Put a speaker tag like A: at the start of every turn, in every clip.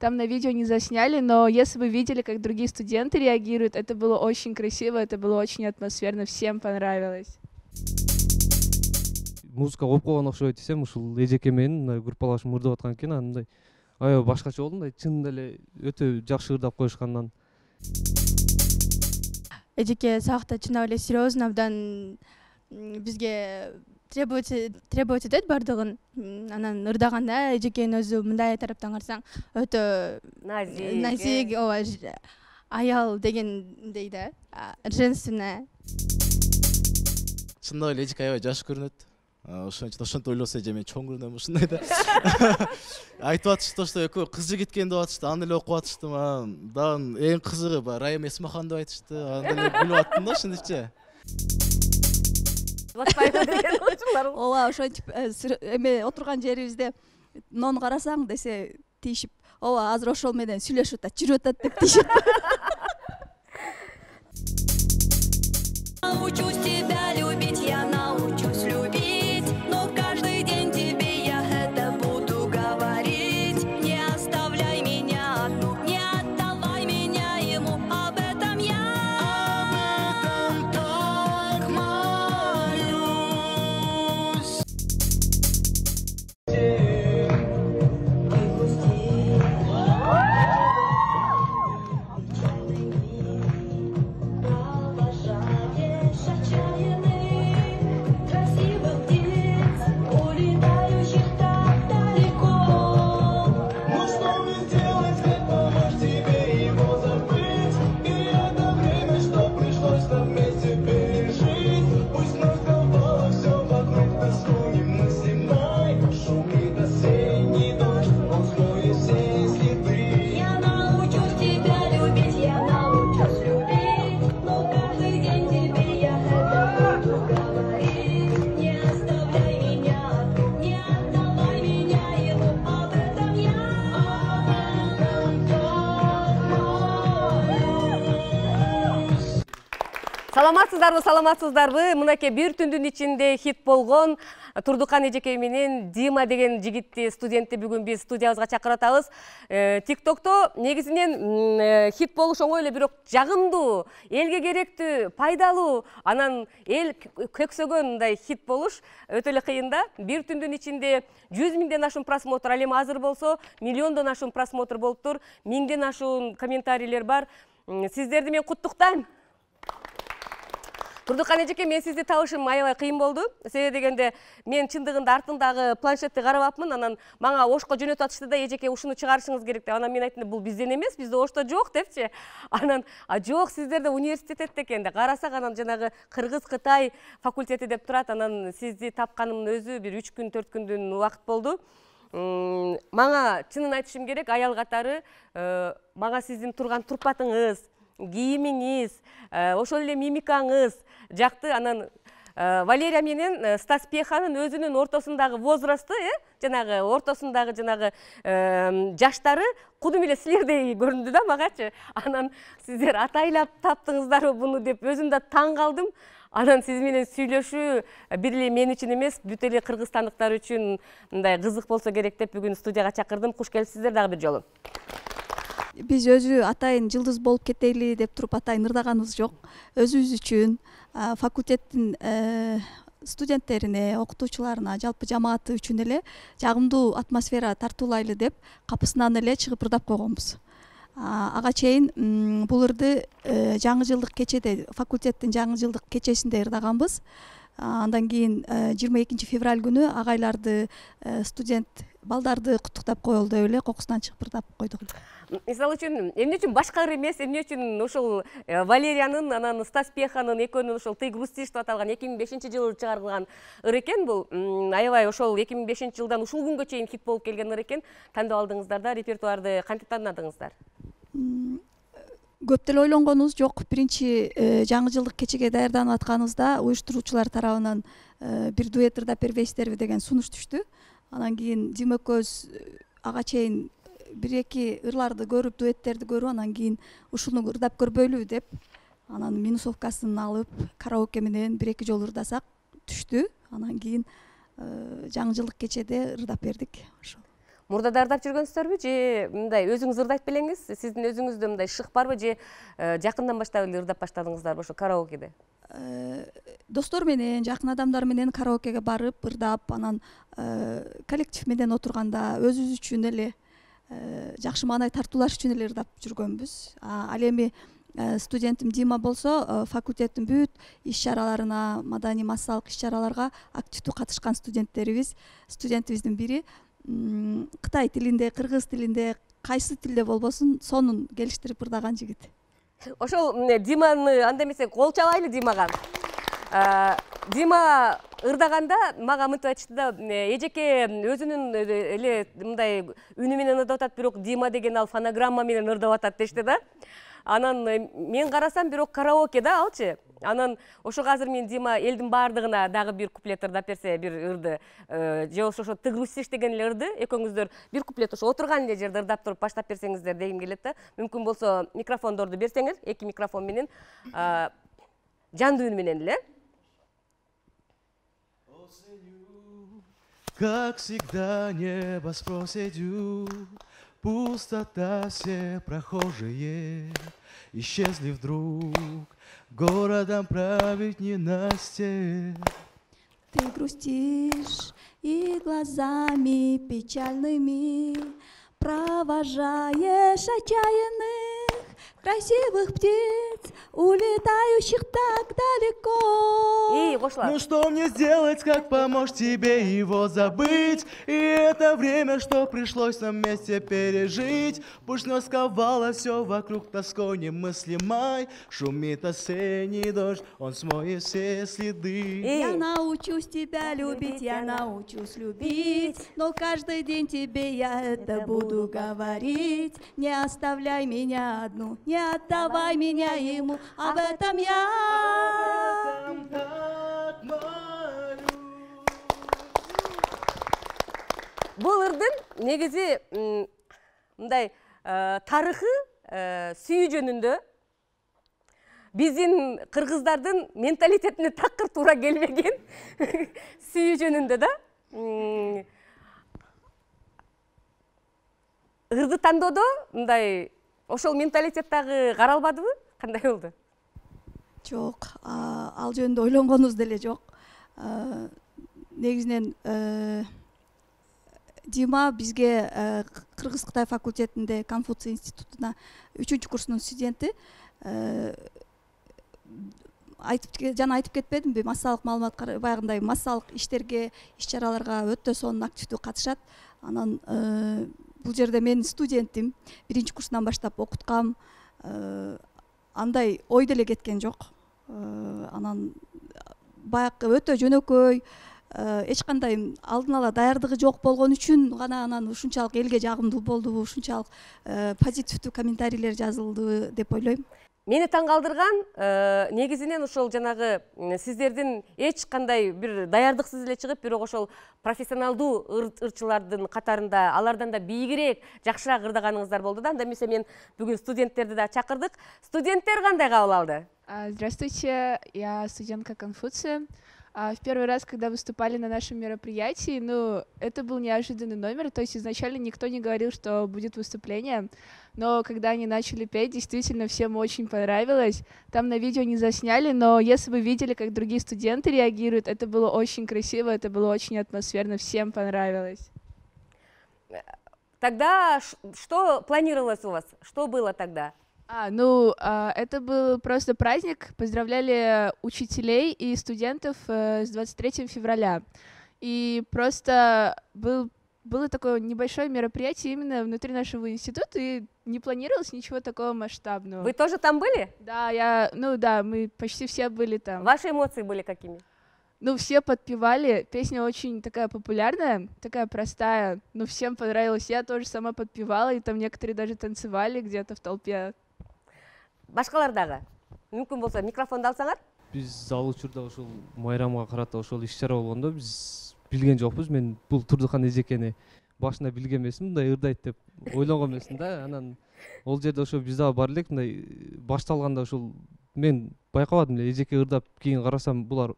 A: там на видео не засняли, но если вы видели, как другие студенты реагируют, это было очень красиво, это было очень атмосферно, всем понравилось.
B: Музыка коюп койгон окшойт десем, ушул эжеке менен группалашым ырдап аткан экен, андай аябай башкача болду да, чынында эле өтө жакшы ырдап коюшкандан.
C: Эжеке саакта чынап эле серьезно абдан бизге требовать этет бардыгын. Анан ырдаганда эжекенин өзү мындай тараптан карасаң өтө назик, аял дегендей да, женственная.
D: Чындап эле эжеке аябай жаш көрүнөт. Ошентип ойлосо эже мен чоң көрүнөм ушундай да. Айтып атышты что экөө кыз жигит экен деп атышты, аны эле окуп атыштым. Дан эң кызыгы Райым Эсмахан деп айтышты. Аны эле күлүп аттым да ошентипчи.
E: Ооба, ошентип эме отурган жерибизде нон карасаң десе тийишип, ооба азыр ошол менен сүйлөшүп атат, жүрүп атат деп тийишип.
F: Научусь тебя любить, я научусь любить, но каждый день тебе я это буду говорить. Не оставляй меня одну, не отдавай меня ему, об этом я так молюсь.
G: Саламатсыздарбы? Мынакей бир түндүн ичинде хит болгон Турдукан эжеке менен Дима деген жигитти, студентти бүгүн биз студиябызга чакырып атабыз. ТикТокто негизинен хит болуш оңой эле, бирок жагымдуу, элге керектүү, пайдалуу, анан эл көксөгөн мындай хит болуш өтө эле кыйын да. Бир түндүн ичинде 100 миңден ашуун просмотр, ал эми азыр болсо миллиондон ашуун просмотр болуптур, 1000ден ашуун комментарийлер бар. Сиздерди мен куттуктайм. Турдукан эжеке, мен сизди табышым аябай кыйын болду. Себеби дегенде мен чындыгында артындагы планшетти карабапмын, анан мага ошко жөнөтүп атышты да, эжеке ушуну чыгарышыңыз керек деп. Анан мен айттым, бул бизден эмес, бизде ошто жок депчи. Анан жок, сиздерде университет экен деп. Карасак анан жанагы Кыргыз-Кытай факультети деп турат. Анан сизди тапканымдын өзү бир 3 күн 4 күндүн убакыт болду. Мага чынын айтышым керек, аял катары мага сиздин турган турпатыңыз, кийимиңиз, ошол эле мимикаңыз жакты. Анан Валерия менен Стас Пьеханын өзүнүн ортосундагы возрасты, жанагы ортосундагы жанагы жаштары кудум эле силердей көрүндү да магачы. Анан сиздер атайлап таптыңыздарбы буну деп өзүм да таң калдым. Анан сиз менен сүйлөшүү бир эле мен үчүн эмес, бүт эле кыргызстандыктар үчүн мындай кызык болсо керек деп бүгүн студияга чакырдым. Куш келипсиздер дагы бир жолу.
E: Биз өзү атайын жылдыз болуп кетели деп туруп атайын ырдаганыбыз жок. Өзүбүз үчүн, факультеттин студенттерине, окутуучуларына, жалпы жамааты үчүн эле жагымдуу атмосфера тартуулайлы деп капысынан эле чыгып ырдап койгонбуз. Ага чейин бул ырды жаңы жылдык кечеде, факультеттин жаңы жылдык кечесинде ырдаганбыз. Андан кийин 22 февраль күнү агайларды, студент балдарды куттуктап коелу деп эле кокусунан чыгып ырдап койдук.
G: Мисалы үчүн, эмне үчүн башка ыр эмес, эмне үчүн ошол Валериянын, анан Стас Пьеханын экөөнүн ошол Ты грустишь деп аталган 2005-жылы чыгарылган ыр экен. Бул аябай ошол 2005-жылдан ушул күнгө чейин хит болуп келген ыр экен. Тандап алдыңыздар да, репертуарды кантип тандадыңыздар?
E: Көп деле ойлонгонубуз жок. Биринчи жаңы жылдык кечеге даярданып атканыбызда уюштуруучулар тарабынан бир дуэт ырдап бербейсиздерби деген сунуш түштү. Анан кийин Дима экөөбүз ага чейин бир-эки ырларды көрүп, дуэттерди көрүп, анан кийин ушуну ырдап көрбөйлүбү деп, анан минусовкасын алып, караоке менен бир-эки жолу ырдасак түштү. Анан кийин жаңы жылдык кечеде ырдап бердик. Ошол.
G: Мурда ырдап жүргөнсүзбү же мындай өзүңүз ырдайт белеңиз? Сиздин өзүңүздө мындай шык барбы же жакындан баштап эле ырдап баштадыңыздарбы ошо караокеде?
E: Достор менен, жакын адамдар менен караокеге барып, ырдап, анан коллектив менен отурганда өзүбүз үчүн эле жакшы маанай тартуулаш үчүн эле ырдап жүргөнбүз. Ал эми студентим Дима болсо, факультеттин бүт иш-чараларына, маданий массалык иш-чараларга активдүү катышкан студентибиздин бири. Кытай тилинде, кыргыз тилинде, кайсы тилде болбосун, сонун келиштирип ырдаган жигит.
G: Ошол Диманы анда эмесе кол чабайлы Димага. Дима ырдаганда мага мынтип айтышты да, эжеке өзүнүн эле мындай үнү менен ырдап атат, бирок Дима деген ал фонограмма менен ырдап атат дешти да. Анан мен карасам, бирок караоке да алчы. Анан ошого азыр мен Дима элдин баардыгына дагы бир куплет ырдап берсе, бир ырды же ошо тыгрусиш деген эле ырды, экөөңүздөр бир куплет ошо отурган эле жерде ырдап туруп баштап берсеңиздер дегим келет да. Мүмкүн болсо микрофондорду берсеңер, эки микрофон менен жандуу үн менен эле.
D: Как всегда небо спросит, пустота, все прохожие исчезли вдруг, городом править ненастье.
E: Ты грустишь и глазами печальными провожаешь отчаянных красивых птиц, улетающих так далеко.
D: Ну что мне сделать, как помочь тебе его забыть? И это время, что пришлось нам вместе пережить, пусть нас сковало все вокруг тоской немыслимой, шумит осенний дождь, он смоет все следы.
E: Я научусь тебя любить, я научусь любить, но каждый день тебе я это буду говорить. Не оставляй меня одну, не отдавай меня ему, об этом я
D: так молю.
G: Бул ырдын негизи мындай тарыхы сүйүү жөнүндө биздин кыргыздардын менталитетине такыр туура келбеген сүйүү жөнүндө да. Ырды тандоодо мындай ошол менталитет дагы каралбадыбы? Кандай болду?
E: жок, ал жөнүндө ойлонгонубуз деле жок. Негизинен Дима бизге Кыргыз-Кытай факультетинде Конфуций институтуна 3-курстун студенти. Жана айтып кетпедимби, массалык маалымат баягындай массалык иштерге, иш-чараларга өтө сонун активдүү катышат. Анан бул жерде менин студентим 1-курстан баштап окуткам, андай ой деле кеткен жок. Анан баягы өтө жөнөкөй, эч кандай алдын ала даярдыгы жок болгон үчүн гана анан ушунчалык элге жагымдуу болдубу, ушунчалык позитивдүү комментарийлер жазылды деп ойлойм.
G: Мени таң калтырган негизинен ошол жанагы сиздердин эч кандай бир даярдыксыз эле чыгып, бирок ошол профессионалдуу ырчылардын катарында алардан да бийигирээк, жакшыраак ырдаганыңыздар болду да. Анда эмесе мен бүгүн студенттерди да чакырдык. Студенттер кандай кабыл алды?
A: Здравствуйте, я студентка Конфуция. В первый раз, когда выступали на нашем мероприятии, это был неожиданный номер, то есть изначально никто не говорил, что будет выступление, но когда они начали петь, действительно всем очень понравилось. Там на видео не засняли, но если вы видели, как другие студенты реагируют, это было очень красиво, это было очень атмосферно, всем понравилось.
G: Тогда что планировалось у вас? Что было тогда?
A: Это был просто праздник, поздравляли учителей и студентов с 23 февраля. И просто было такое небольшое мероприятие именно внутри нашего института, и не планировалось ничего такого масштабного.
G: Вы тоже там были?
A: Да, мы почти все были там.
G: Ваши эмоции были какими?
A: Все подпевали, песня очень такая популярная, такая простая, всем понравилось. Я тоже сама подпевала, и там некоторые даже танцевали где-то в толпе.
G: Башкалар дагы мүмкүн болсо микрофонду алсаңар.
B: Биз ал учурда ошол майрамга карата ошол иш-чара болгондо биз билген жокпуз. Мен бул Турдукан эжекени башында билген эмесмин, мындай ырдайт деп ойлонгон эмесмин да. Анан ол жерде ошо биз дагы бар элек, мындай башталганда ошол мен байкабадым эле, эжеке ырдап кийин карасам булар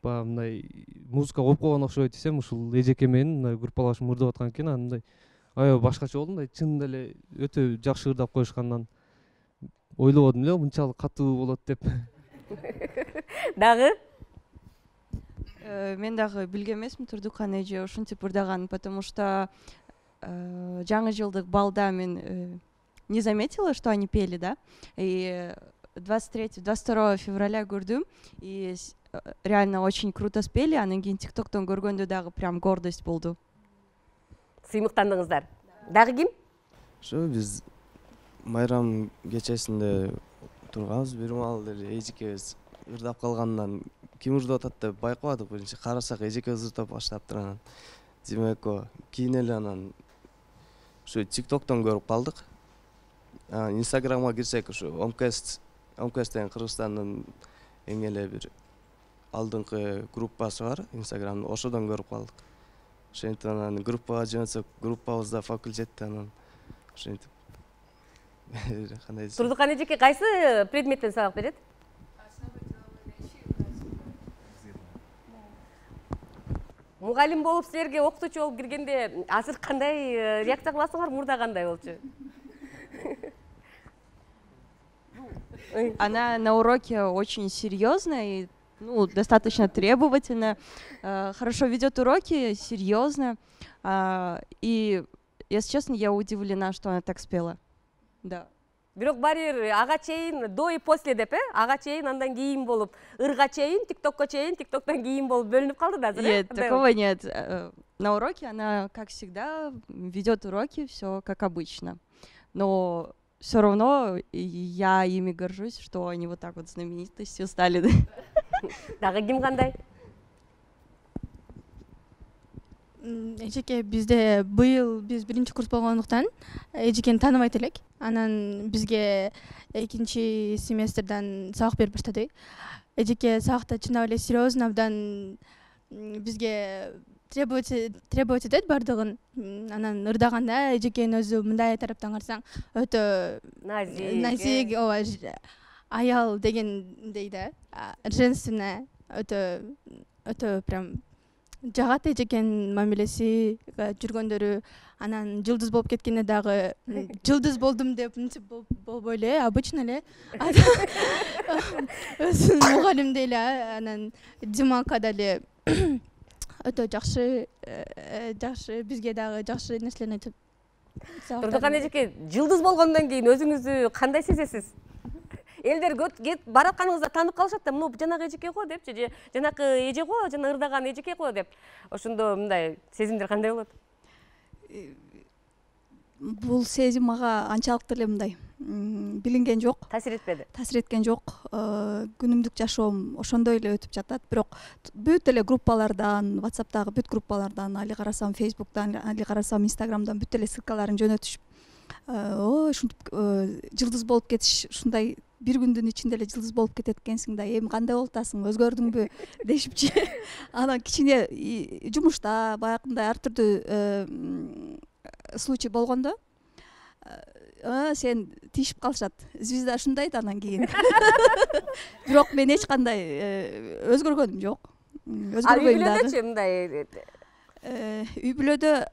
B: баягы мындай музыка коюп койгон окшойт десем, ушул эжеке менен мындай группалашым ырдап аткан экен. Анан мындай аябай башкача болдум да, чынында эле өтө жакшы ырдап коюшкандан ойлободум эле мынчалык катуу болот деп.
G: Дагы?
C: Мен дагы билген эмесмин Турдукан эже ушинтип ырдаганын, потому что жаңы жылдык балда мен не заметила, что они пели, да, и 23-22 февраля көрдүм, и реально очень круто спели, анан кийин ТикТоктон көргөндө дагы прям гордость болду.
G: Сыймыктандыңыздар. Дагы ким?
H: Ошо биз майрам кечесинде турганбыз, бир маал эле эжекебиз ырдап калгандан ким ырдап атат деп байкабадык. Биринчи карасак эжекебиз ырдап баштаптыр, анан Дима эко кийин эле анан ушу ТикТоктон көрүп калдык. Инстаграмга кирсек ушу Omcast деген Кыргызстандын эң эле бир алдыңкы группасы бар Инстаграмда, ошодон көрүп калдык. Ошентип анан группага жөнөтсөк, группабызда факультетте анан ошентип кандай десем.
G: Турдукан эжеке кайсы предметтен сабак берет? Мугалим болуп силерге окутуучу болуп киргенде азыр кандай реакция кыласыңар, мурда кандай болчу?
C: Она на уроке очень серьезная и достаточно требовательно, хорошо ведет уроки, серьезно. И, если честно, я удивлена, что она так спела. Да.
G: Бирок баары ага чейин до и после деп, ага чейин андан кийин болуп, ырга чейин, ТикТокко чейин, ТикТоктон кийин болуп бөлүнүп калды да азыр.
C: Нет, такого нет. На уроке она, как всегда, ведет уроки, все как обычно. Но все равно я ими горжусь, что они вот так вот знаменитостью стали.
G: Дагы ким кандай?
C: Эжеке бизде быйыл биз биринчи курс болгондуктан эжекени тааныбайт элек. Анан бизге экинчи семестрден сабак берип баштады. Эжеке сабакта чынап эле серьезно, абдан бизге требовать этет бардыгын. Анан ырдаганда эжекенин өзү мындай тараптан карасаң өтө назик, аял дегендей да, женственная, өтө прям жагат эжекенин мамилеси жүргөндөрү. Анан жылдыз болуп кеткенде дагы жылдыз болдум деп мынтип болбой эле, обычно эле өзүнүн мугалимдей эле. Анан Димака деле өтө жакшы бизге дагы жакшы нерселерин айтып.
G: Турдукан эжеке, жылдыз болгондон кийин өзүңүздү кандай сезесиз? Элдер кетип баратканыңызда таанып калышат да, мына жанагы эжеке го депчи, же жанакы эже го, жана ырдаган эжеке го деп. Ошондо мындай сезимдер кандай болот?
E: Бул сезим мага анчалык деле мындай билинген жок.
G: Таасир этпеди.
E: Таасир эткен жок. Күнүмдүк жашоом ошондой эле өтүп жатат. Бирок бүт эле группалардан, WhatsApp'тагы бүт группалардан, али карасам Facebook'тан, али карасам Instagram'дан бүт эле ссылкаларын жөнөтүшүп, ушинтип жылдыз болуп кетиш, ушундай бир күндүн ичинде эле жылдыз болуп кетет экенсиң да, эми кандай болуп атасың, өзгөрдүңбү дешипчи. Анан кичине жумушта баягындай ар түрдүү случай болгондо сен тийишип калышат. Звезда ушундай да анан кийин. Бирок мен эч кандай өзгөргөнүм жок.
G: Өзгөрбөйм дагы. Үй бүлөдөчү мындай?
E: Үй бүлөдө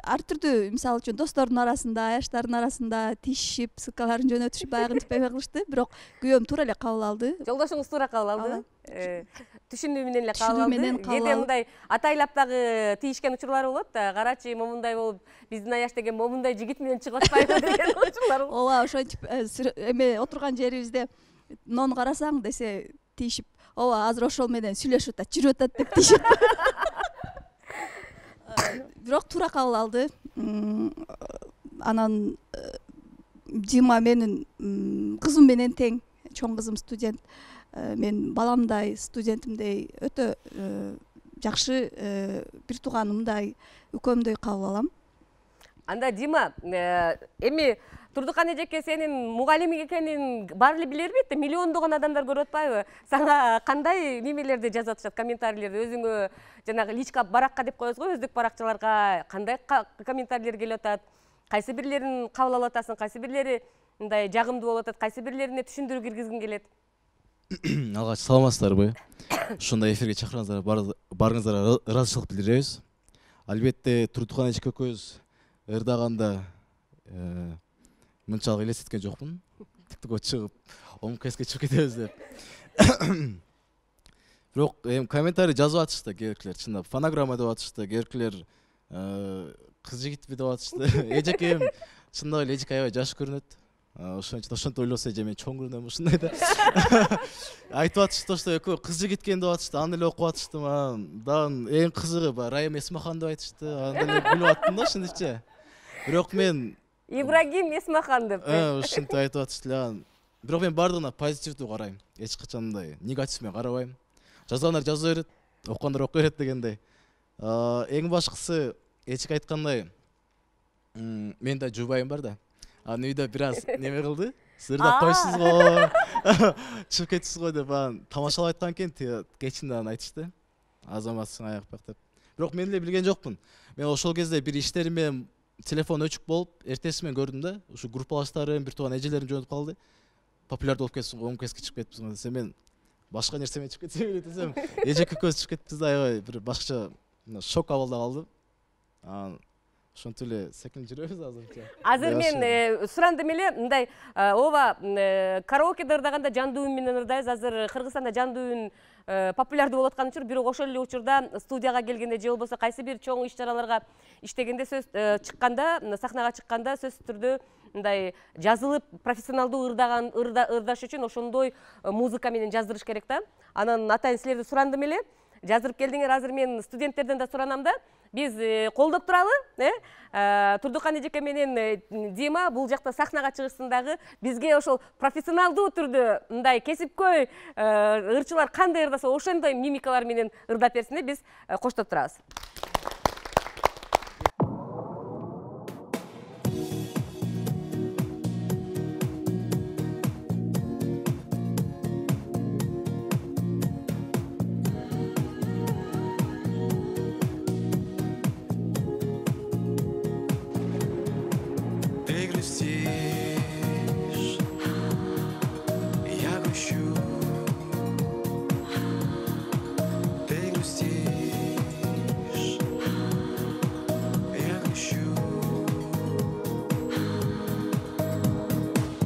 E: ар түрдүү, мисалы үчүн достордун арасында, аяштардын арасында тийишип, ссылкаларын жөнөтүшүп баягынтип кылышты. Бирок күйөөм туура эле кабыл алды.
G: Жолдошуңуз туура кабыл алды. Түшүнүү менен эле кабыл алды. Кээде мындай атайлап дагы тийишкен учурлар болот да. Карачы момундай болуп, биздин аяш деген момундай жигит менен чыгып атпайбы деген учурлар болот.
E: Ооба, ошентип эме отурган жерибизде нону карасаң десе тийишип, ооба, азыр ошол менен сүйлөшүп атат, жүрүп атат деп тийишип. Бирок туура кабыл алды. Анан Дима менин кызым менен тең, чоң кызым студент. Мен баламдай, студентимдей өтө жакшы бир тууганымдай, үкөмдөй кабыл алам.
G: Анда Дима, эми Турдукан эжеке сенин мугалимиң экенин баары эле билер бет? Миллиондогон адамдар көрүп атпайбы? Сага кандай немелерди жазып атышат, комментарийлерди? Өзүңө жанагы личка баракка деп коебуз го, өздүк баракчаларга кандай комментарийлер келип атат? Кайсы бирлерин кабыл алып атасың, кайсы бирлери мындай жагымдуу болуп атат, кайсы бирлерине түшүндүрүү киргизгиң келет?
D: Алгач саламатсыздарбы? Ушундай эфирге чакырганыңыздарга баарыңыздарга ыраазычылык билдиребиз. Албетте Турдухан эжеке экөөбүз ырдаганда мынчалык элестеткен жокмун. Тиктикке чыгып, ОМКСке чыгып кетебиз деп. Бирок эми комментарий жазып атышты кээбиркилер, чындап фонограмма деп атышты, кээбиркилер кыз жигитпи деп атышты. Эжекем чындап эле эжеке аябай жаш көрүнөт. Ошентип ойлосо эже мен чоң көрүнөм ушундай да. Айтып атышты что экөө кыз жигит экен деп атышты. Аны эле окуп атышты. Дан эң кызыгы Райым Эсмахан деп айтышты. Аны эле билип аттым да ошентипчи. Бирок мен
G: Ибрагим Эсмахан деп.
D: Ушинтип айтып атышты. Бирок мен бардыгына позитивдүү карайм. Эч качан мындай негатив менен карабайм. Жазгандар жаза берет, окугандар окуя берет дегендей. Эң башкысы эчке айткандай мен да жубайым бар да. Аны үйдө бир аз неме кылды. Сырдап койсуз го. Чыгып кетсиз го деп тамашалап айткан экен. Кечинде аны айтышты. Азаматсың аяк бак деп. Бирок мен эле билген жокмун. Мен ошол кезде бир иштерим менен телефон өчүк болуп, эртеси менен көрдүм да. Ушу группалаштарым, бир тууган эжелерим жөнөтүп калды. Популярдуу болуп кетсиң го, ОМКСке чыгып кетипсиң го десем, мен башка нерсе менен чыгып кетсем эле десем, эжеке экөөбүз чыгып кетипбиз да, аябай бир башкача шок абалда калдым. Ошентип эле секинип жүрөбүз азырынча.
G: Азыр мен сурандым эле, мындай ооба караокеде ырдаганда жандуу үн менен ырдайбыз. Азыр Кыргызстанда жандуу үн популярдуу болуп аткан үчүн, бирок ошол эле учурда студияга келгенде же болбосо кайсы бир чоң иш-чараларга иштегенде сөз чыкканда, сахнага чыкканда сөзсүз түрдө мындай жазылып профессионалдуу ырдаш үчүн ошондой музыка менен жаздырыш керек да. Анан атайын силерди сурандым эле. Жаздырып келдиңер. Азыр мен студенттерден да суранам да. Биз колдоп туралы, Турдухан эжеке менен Дима бул жакта сахнага чыгышсындагы бизге ошол профессионалдуу түрдө мындай кесипкөй ырчылар кандай ырдаса ошондой мимикалар менен ырдап берсин деп биз коштоп турабыз.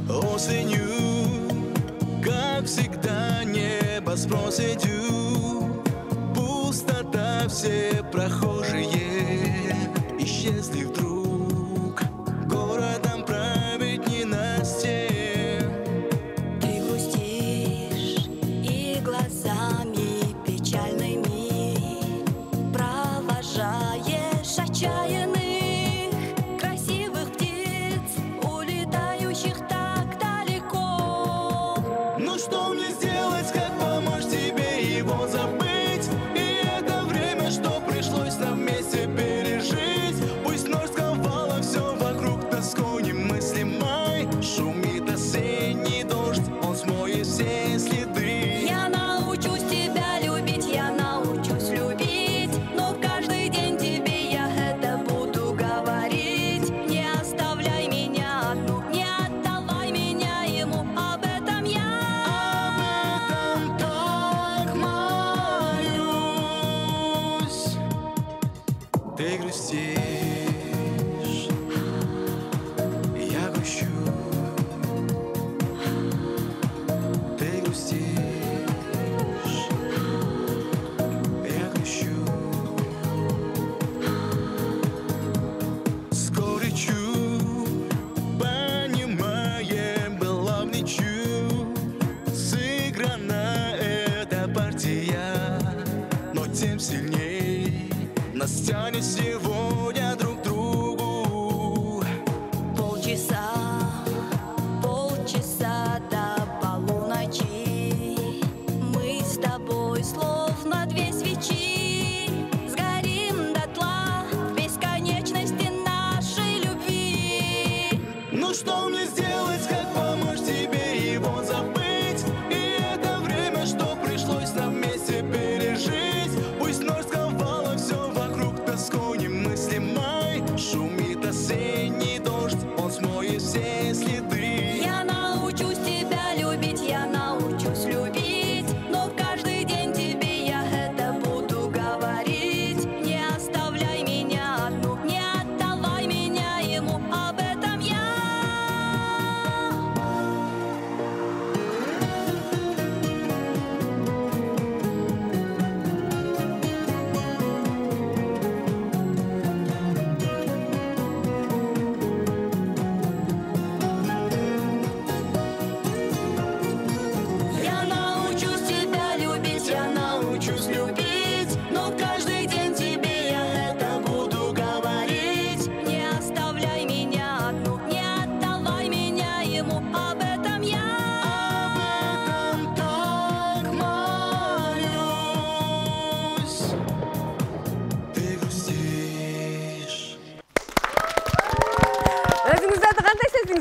I: Осенью, как всегда, небо спросит, пустота, все прохожие исчезли вдруг, городом править ненастье.
F: Ты грустишь и глазами печальными провожаешь отчаянных красивых птиц, улетающих так далеко.
I: Ну что мне сделать, как помочь тебе его забыть? И это время, что пришлось нам вместе пережить. Пусть ночь сковала все вокруг тоской немыслимой. Шумит осенний дождь, он смоет все следы.
F: Я научусь тебя любить, я научусь любить, но каждый день тебе я это буду говорить. Не оставляй меня одну, не отдавай меня ему, об этом я
I: Так молюсь. Ты грустишь, я грущу. Ты грустишь, я грущу. С горечью понимаем, была в ничью сыграна эта партия, но тем сильней нас тянет сегодня друг к другу.
F: полчаса до полуночи. Мы с тобой словно две свечи, сгорим дотла в бесконечности нашей любви.
I: Ну что мне сделать, как помочь тебе его забыть? И это время, что пришлось нам вместе пережить. Пусть ночь сковала все вокруг тоской немыслимой.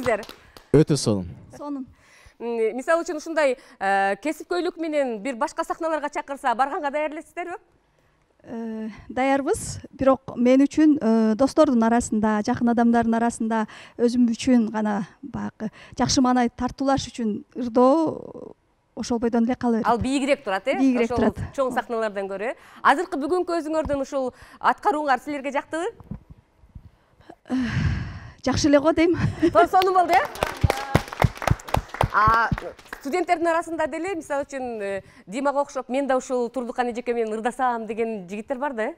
G: кандайсыздар?
D: Өтө сонун.
E: сонун.
G: Мисалы үчүн ушундай кесипкөйлүк менен бир башка сахналарга чакырса барганга даяр элесиздерби?
E: Даярбыз, бирок мен үчүн достордун арасында, жакын адамдардын арасында өзүм үчүн гана баягы жакшы маанай тартуулаш үчүн ырдоо ошол бойдон эле кала берет.
G: Ал бийигирээк турат, э?
E: Бийигирээк турат.
G: Чоң сахналардан көрө. Азыркы бүгүнкү өзүңөрдүн ушул аткарууңар силерге жактыбы?
E: Жакшы эле го дейм.
G: Сонун болду, э? Студенттердин арасында деле, мисалы үчүн Димага окшоп, мен да ушул Турдукан эжеке менен ырдасам деген жигиттер бар да, э?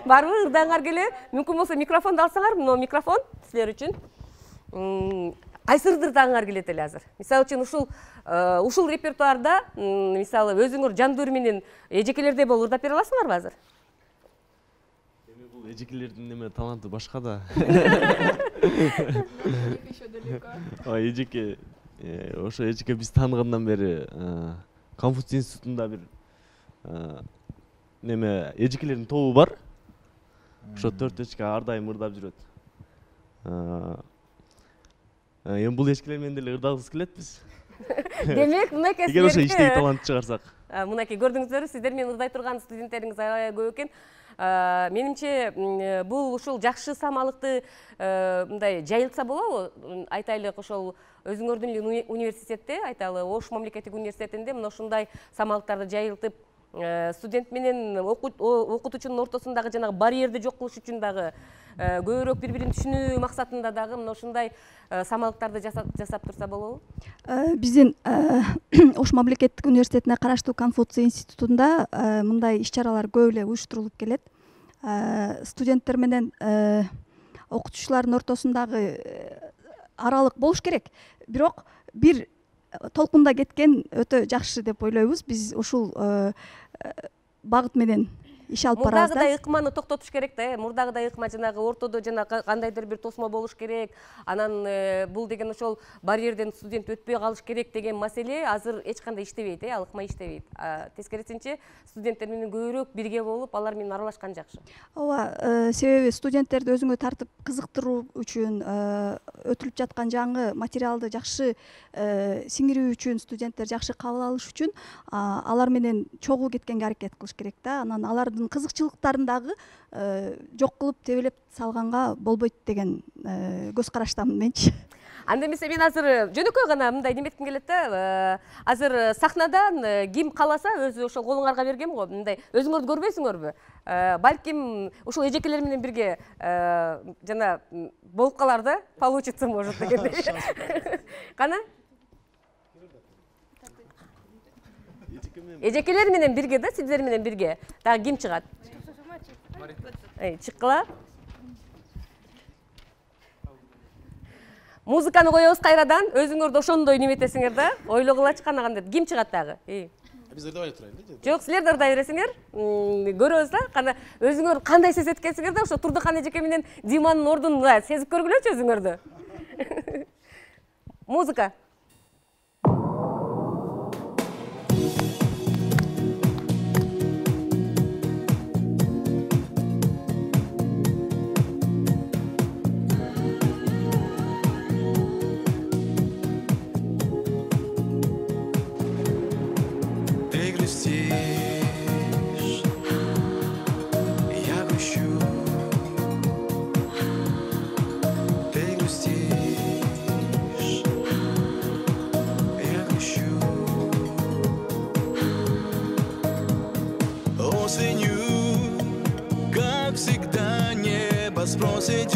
G: Барбы, ырдаңар келе? Мүмкүн болсо микрофонду алсаңар, мына микрофон силер үчүн. Кайсы ырдаңар келет эле азыр? Мисалы үчүн ушул репертуарда, мисалы өзүңөр жандуу менен эжекелерде болуп ырдап бере аласыңарбы азыр?
J: Бул эжекелердин неме таланты башка да. Эжеке, ошо эжеке биз тааныгандан бери Конфуций институтунда бир неме эжекелердин тобу бар. Ошо 4 эжеке ар дайым ырдап жүрөт. Эми бул эжекелер менен деле ырдагыбыз келет биз.
G: Демек, мынакей
J: эгер ошо иштеги талант чыгарсак.
G: Мынакей көрдүңүздөрбү, сиздер менен ырдай турган студенттериңиз аябай көп экен. Менимче бул ушул жакшы самалыкты мындай жайылтса болобу? Айтайлык ошол өзүңөрдүн университетте, айталы Ош мамлекеттик университетинде мына ушундай самалыктарды жайылтып, студент менен окутуучунун ортосундагы жанагы барьерди жок кылыш үчүн дагы көбүрөөк бири-бирин түшүнүү максатында дагы мына ушундай самалыктарды жасап турса болобу?
E: Биздин Ош мамлекеттик университетине караштуу Конфуций институтунда мындай иш-чаралар көп эле уюштурулуп келет. Студенттер менен окутуучулардын ортосундагы аралык болуш керек. Бирок бир толкунда кеткен өтө жакшы деп ойлойбуз. Биз ушул багыт менен иш алып барабыз да.
G: Мурдагыдай ыкманы токтотуш керек да, мурдагыдай ыкма жанагы ортодо жанагы кандайдыр бир тосмо болуш керек. Анан бул деген ошол барьерден студент өтпөй калыш керек деген маселе азыр эч кандай иштебейт, ал ыкма иштебейт. Тескерисинче студенттер менен көбүрөөк бирге болуп, алар менен аралашкан жакшы.
E: Ооба, себеби студенттерди өзүңө тартып кызыктыруу үчүн, өтүлүп жаткан жаңы материалды жакшы сиңирүү үчүн, студенттер жакшы кабыл алыш үчүн алар менен чогуу кеткенге аракет кылыш керек да. Анан алардын кызыкчылыктарын дагы жок кылып тебелеп салганга болбойт деген көз караштамын менчи.
G: Анда эмесе мен азыр жөнөкөй гана мындай неметким келет да. Азыр сахнадан ким кааласа өзү ошол колуңарга берген го. Мындай өзүңөрдү көрбөйсүңөрбү? Балким ушул эжекелер менен бирге жана болуп калар да, получится может дегендей. Кана? Эжекелер менен бирге да, сиздер менен бирге. Дагы ким чыгат? Чыккыла. Музыканы коебуз кайрадан, өзүңөрдү ошондой неметесиңер да, ойлогулачы кана кандай. Ким чыгат дагы?
D: Биз ырдабай турайлы.
G: Жок, силер да ырдай бересиңер. Көрөбүз да, кана өзүңөр кандай сезет экенсиңер да, ошо Турдукан эжеке менен Диманын ордун сезип көргүлөчү өзүңөрдү. Музыка.
I: Спросит,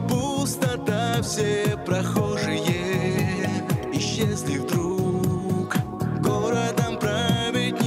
I: пустота, все прохожие исчезли вдруг. Городом править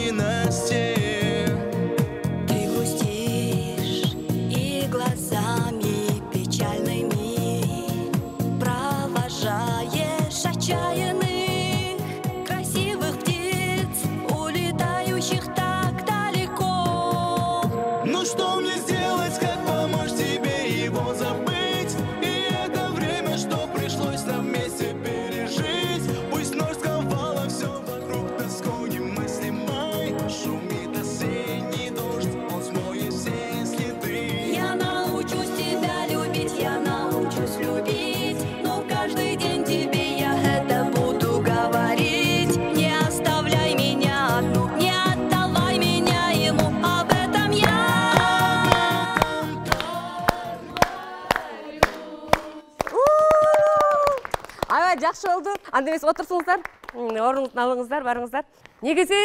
G: Анда эмес отурсуңуздар, орнуңузду алыңыздар, барыңыздар. Негизи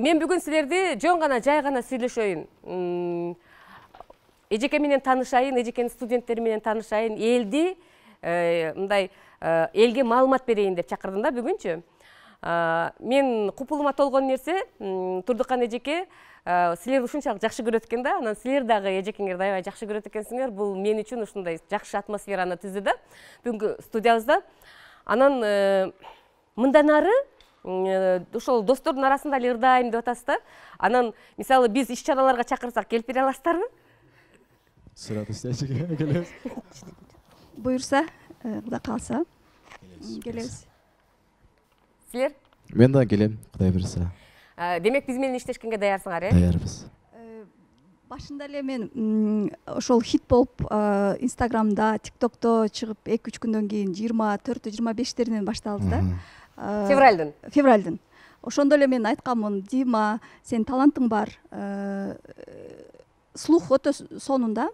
G: мен бүгүн силерди жөн гана жай гана сүйлөшөйүн. Эжеке менен таанышайын, эжекенин студенттери менен таанышайын, элди мындай элге маалымат берейин деп чакырдым да бүгүнчү. Мен купулума толгон нерсе Турдукан эжеке силерди ушунчалык жакшы көрөт экен да, анан силер дагы эжекеңерди аябай жакшы көрөт экенсиңер. Бул мен үчүн ушундай жакшы атмосфераны түздү да бүгүнкү студиябызда. Анан мындан ары ошол достордун арасында эле ырдайм деп атасыз да. Анан мисалы биз иш-чараларга чакырсак келип бере аласыздарбы?
D: Сураты эжеке келебиз.
E: Буюрса, Кудай кааласа келебиз.
G: Силер?
D: Мен да келем, Кудай буйрса.
G: Демек биз менен иштешкенге даярсыңар,
D: Даярбыз.
E: Башында эле мен ошол хит болуп Инстаграмда, ТикТокто чыгып 2-3 күндөн кийин 24-25-теринен башталды да. Февралдын. Ошондо эле мен айтканмын, Дима, сенин талантың бар. Слух өтө сонун да.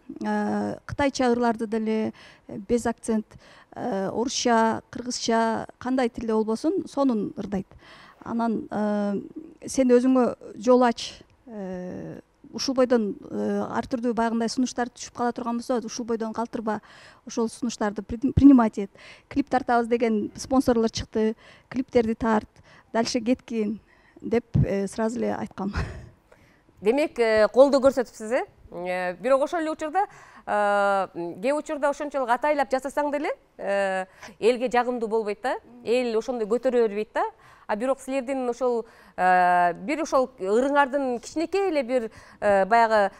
E: Кытайча ырларды деле без акцент, орусча, кыргызча, кандай тилде болбосун, сонун ырдайт. Анан сен өзүңө жол ач. Ушул бойдон ар түрдүү баягындай сунуштар түшүп кала турган болсо, ушул бойдон калтырба, ошол сунуштарды принимать эт. Клип тартабыз деген спонсорлор чыкты, клиптерди тарт, дальше кеткин деп сразу эле айткам.
G: Демек, колдоо көрсөтүпсүз, бирок ошол эле учурда, кээ учурда ошончолук атайлап жасасаң деле, элге жагымдуу болбойт да, эл ошондой көтөрө бербейт да. Бирок силердин ошол бир ошол ырыңардын кичинекей эле бир баягы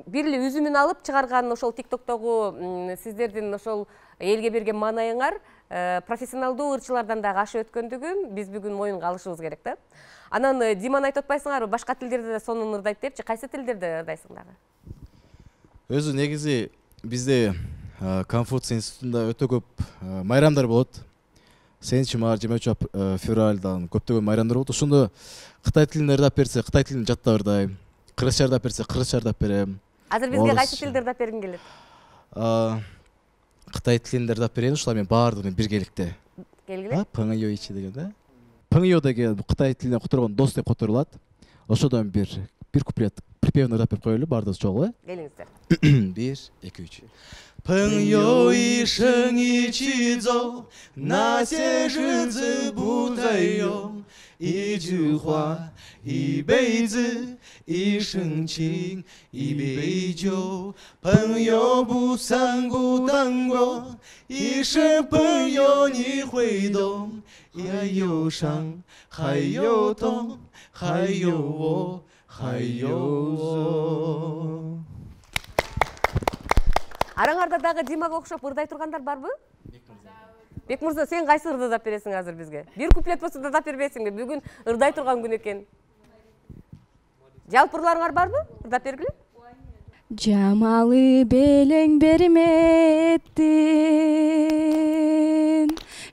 G: бир эле үзүмүн алып чыгарган ошол ТикТоктогу сиздердин ошол элге берген маанайыңар профессионалдуу ырчылардан дагы ашып өткөндүгүн биз бүгүн моюнга алышыбыз керек да. Анан Диман айтып атпайсыңарбы, башка тилдерде да сонун ырдайт депчи, кайсы тилдерде ырдайсың дагы?
D: Өзү негизи бизде Конфуций институтунда өтө көп майрамдар болот. 23 февралдан көптөгөн майрамдар болот. Ошондо Кытай тилин ырдап берсе, Кытай тилин жаттап ырдайм. Кыргызча ырдап берсе, кыргызча ырдап берем.
G: Азыр бизге кайсы тилди ырдап бергиң келет?
D: Кытай тилинде ырдап берейин, ушулар менен баардыгын биргеликте.
G: Келгиле?
D: Пыңйо ичи деген да. Пыңйо деген Кытай тилинен которгон дос деп которулат. Ошодон бир куплет припевно ырдап берип коелу, баардыгыбыз чогуу.
G: Келиңиздер.
D: 1, 2, 3. 朋友一生一起走，那些日子不再有。一句话，一辈子，一生情，一杯酒。朋友不散不淡过，一生朋友你会懂。也有伤，还有痛，还有我，还有我。
G: Араңарда дагы Димага окшоп ырдай тургандар барбы? Бекмырза, сен кайсы ырды ырдап бересиң азыр бизге? Бир куплет болсо да ырдап бербейсиңби? Бүгүн ырдай турган күн экен. Жалпы ырларыңар барбы? Ырдап бергиле?
C: Жамалы белең берметтин,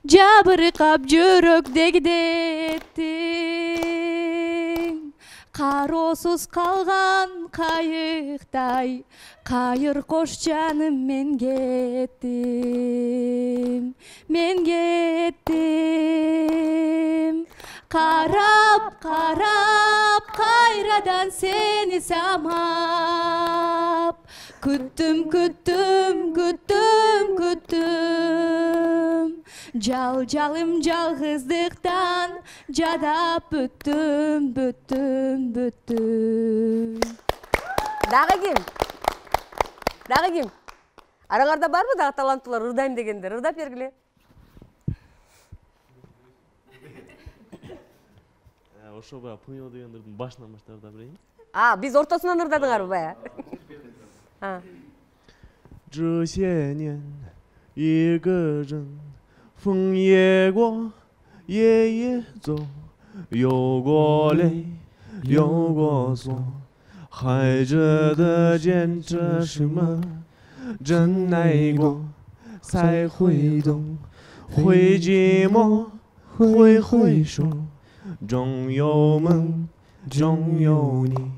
C: жабыркап жүрөк дегдеттин. Кароосуз калган кайыктай, кайыр кош жаным мен кеттим, Карап, карап, кайрадан сени самап, күттүм, жалым жалгыздыктан жадап бүттүм.
G: Дагы ким? Араңарда барбы дагы таланттуулар ырдайм дегендер? Ырдап бергиле.
J: Ошо бая пыңйо дегендердин башынан баштап ырдап берейин.
G: Биз ортосунан ырдадыңарбы бая?
J: 这些年，一个人，风也过，夜也走，有过泪，有过错，还觉得坚持什么？真爱过，才会懂，会寂寞，会回首，总有梦，总有你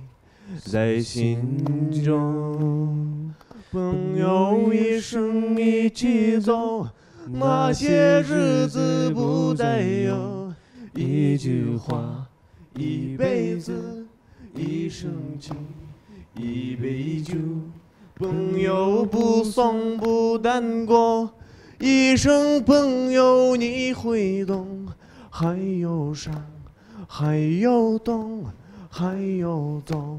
J: 在心中。朋友一生一起走，那些日子不再有，一句话，一辈子，一生情，一杯酒，朋友不送不难过，一生朋友你会懂，还有伤，还有痛，还有走，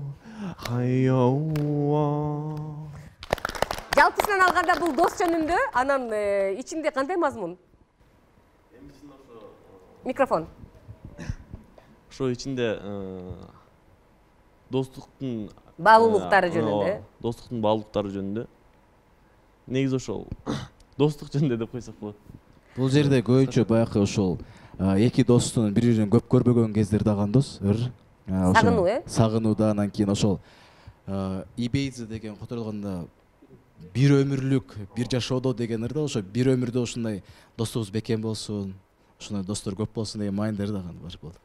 J: 还有我。
G: Жалпысынан алганда бул дос жөнүндө, анан ичинде кандай мазмун? Микрофон.
J: Ошо ичинде достуктун
G: Баалуулуктары жөнүндө.
J: Достуктун баалуулуктары жөнүндө. Негизи ошол достук жөнүндө деп койсок болот.
D: Бул жерде көбүнчө баягы ошол эки достун бири-бирин көп көрбөгөн кездер даган дос.
G: Сагынуу,
D: Сагынууда анан кийин ошол ибейзи деген которгондо бир өмүрлүк бир жашоодо деген ырда ошо бир өмүрдө ушундай достугубуз бекем болсун, ушундай достор көп болсун деген маанидер даган бар болду.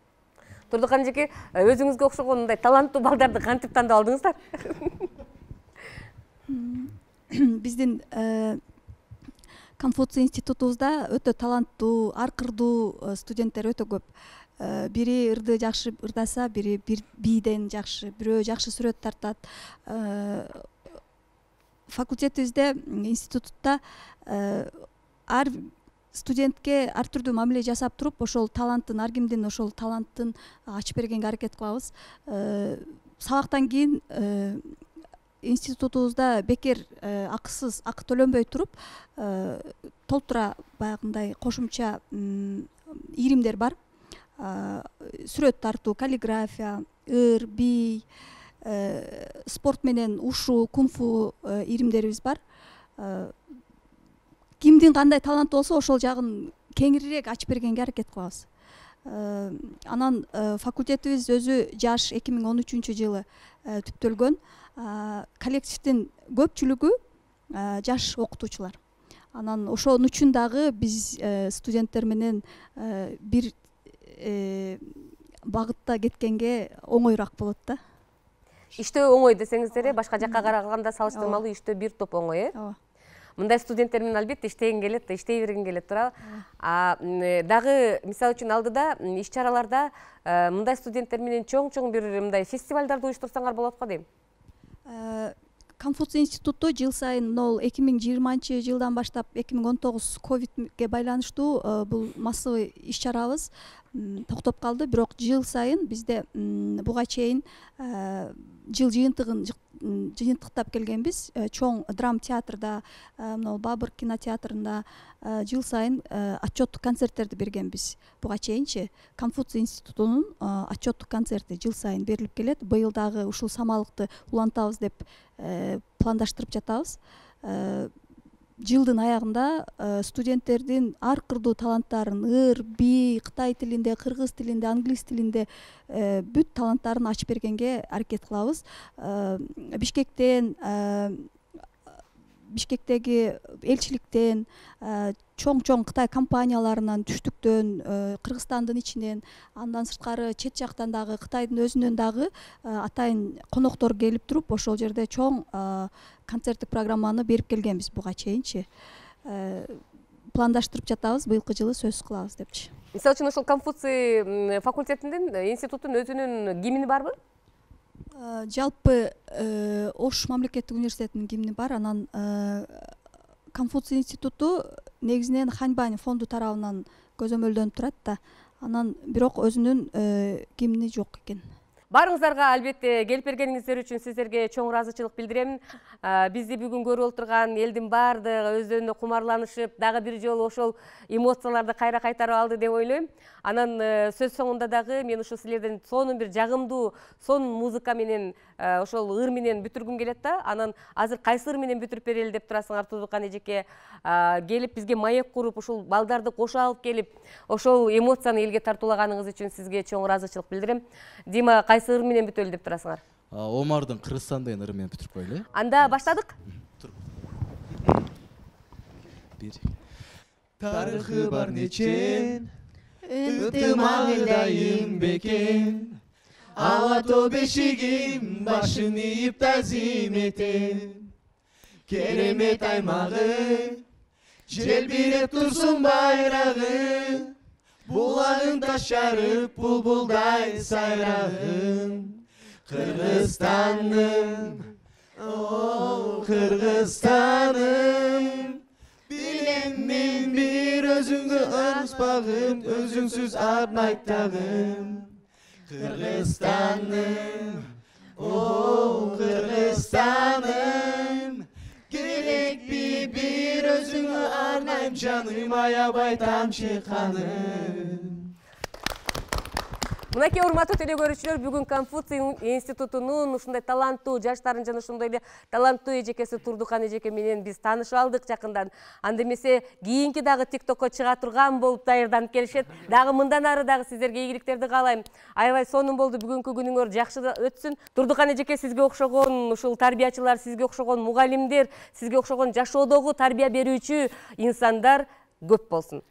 G: Турдукан эжеке, өзүңүзгө окшогон мындай таланттуу балдарды кантип тандап алдыңыздар?
E: Биздин Конфуций институтубузда өтө таланттуу, аркырдуу студенттер өтө көп. Бири ырды жакшы ырдаса, бири бийден жакшы, бирөө жакшы сүрөт тартат. Факультетибизде, институтта ар студентке ар түрдүү мамиле жасап туруп, ошол таланттын, ар кимдин ошол таланттын ачып бергенге аракет кылабыз. Сабактан кийин институтубузда бекер акысыз, акы төлөнбөй туруп, толтура баягындай кошумча иримдер бар. Сүрөт тартуу, каллиграфия, ыр, бий, спорт менен ушу, кунфу иримдерибиз бар. Кимдин кандай талант болсо ошол жагын кеңирирээк ачып бергенге аракет кылабыз. Анан факультетибиз өзү жаш 2013-жылы түптөлгөн. Коллективдин көпчүлүгү жаш окутуучулар. Анан ошонун үчүн дагы биз студенттер менен бир багытта кеткенге оңоюраак болот да.
G: Иштөө оңой десеңиздер, башка жакка караганда салыштырмалуу иштөө бир топ оңой, Мындай студенттер менен албетте иштеген келет, иштей берген келет туурабы. Дагы мисалы үчүн алдыда иш-чараларда мындай студенттер менен чоң бир мындай фестивалдарды уюштурсаңар болот го дейм.
E: Конфуций институту жыл сайын 2020-жылдан баштап 2019 ковидке байланыштуу бул массовый иш-чарабыз токтоп калды. Бирок жыл сайын бизде буга чейин жыл жыйынтыктап келгенбиз. Чоң драм театрда, Бабыр кинотеатрында жыл сайын отчеттук концерттерди бергенбиз. Буга чейинчи Конфуций институтунун отчеттук концерти жыл сайын берилип келет. Быйыл дагы ушул самалыкты улантабыз деп пландаштырып жатабыз. Жылдын аягында студенттердин аркырдуу таланттарын ыр, бий, кытай тилинде, кыргыз тилинде, англис тилинде бүт таланттарын ачып бергенге аракет кылабыз. Бишкектеги элчиликтен, чоң кытай компанияларынан, түштүктөн, Кыргызстандын ичинен, андан сырткары чет жактан дагы Кытайдын өзүнөн дагы атайын коноктор келип туруп, ошол жерде чоң концерттик программаны берип келгенбиз буга чейинчи. Пландаштырып жатабыз, быйылкы жылы сөз кылабыз депчи.
G: Мисалы үчүн ошол Конфуций факультетинин, институттун өзүнүн гимни барбы?
E: Жалпы Ош мамлекеттик университетинин гимни бар. Анан Конфуций институту негизинен Ханьбань фонду тарабынан көзөмөлдөнүп турат да. Анан бирок өзүнүн гимни жок экен.
G: Барыңыздарга албетте келип бергениңиздер үчүн сиздерге чоң ыраазычылык билдирем. Бизди бүгүн көрүп отурган элдин баардыгы өздөрүнө кумарланышып, дагы бир жолу ошол эмоцияларды кайра кайтарып алды деп ойлойм. Анан сөз соңунда дагы мен ушул силерден сонун бир жагымдуу, сонун музыка менен, ошол ыр менен бүтүргүм келет да. Анан азыр кайсы ыр менен бүтүрүп берели деп турасыңар Турдукан эжеке? Келип бизге маек куруп, ушул балдарды кошо алып келип, ошол эмоцияны элге тартуулаганыңыз үчүн сизге чоң ыраазычылык билдирем. Дима, кайсы ыр менен бүтөлү деп турасыңар?
D: Омардын Кыргызстан деген ыры менен бүтүрүп коелу.
G: Анда баштадык.
J: Тарыхы бар нечен, ынтымагыдайым бекен, ала тоо бешигим башын ийип тазим этем. Керемет аймагы, желбиреп турсун байрагың, булагын ташарып булбулдай сайрагың. Кыргызстаным, о Кыргызстаным, билемин бир өзүңдү ырыспагым, өзүңсүз арнайт дагым. Кыргызстаным, о Кыргызстаным, керекпи бир өзүңө арнайм жаным, аябай тамчы каным.
G: Мынакей урматтуу телекөрүүчүлөр, бүгүн Конфуций институтунун ушундай таланттуу жаштарын жана ошондой эле таланттуу эжекеси Турдукан эжеке менен биз таанышып алдык жакындан. Анда эмесе кийинки дагы ТикТокко чыга турган болуп даярданып келишет. Дагы мындан ары дагы сиздерге ийгиликтерди каалайм. Аябай сонун болду, бүгүнкү күнүңөр жакшы өтсүн. Турдукан эжеке, сизге окшогон ушул тарбиячылар, сизге окшогон мугалимдер, сизге окшогон жашоодогу тарбия берүүчү инсандар көп болсун.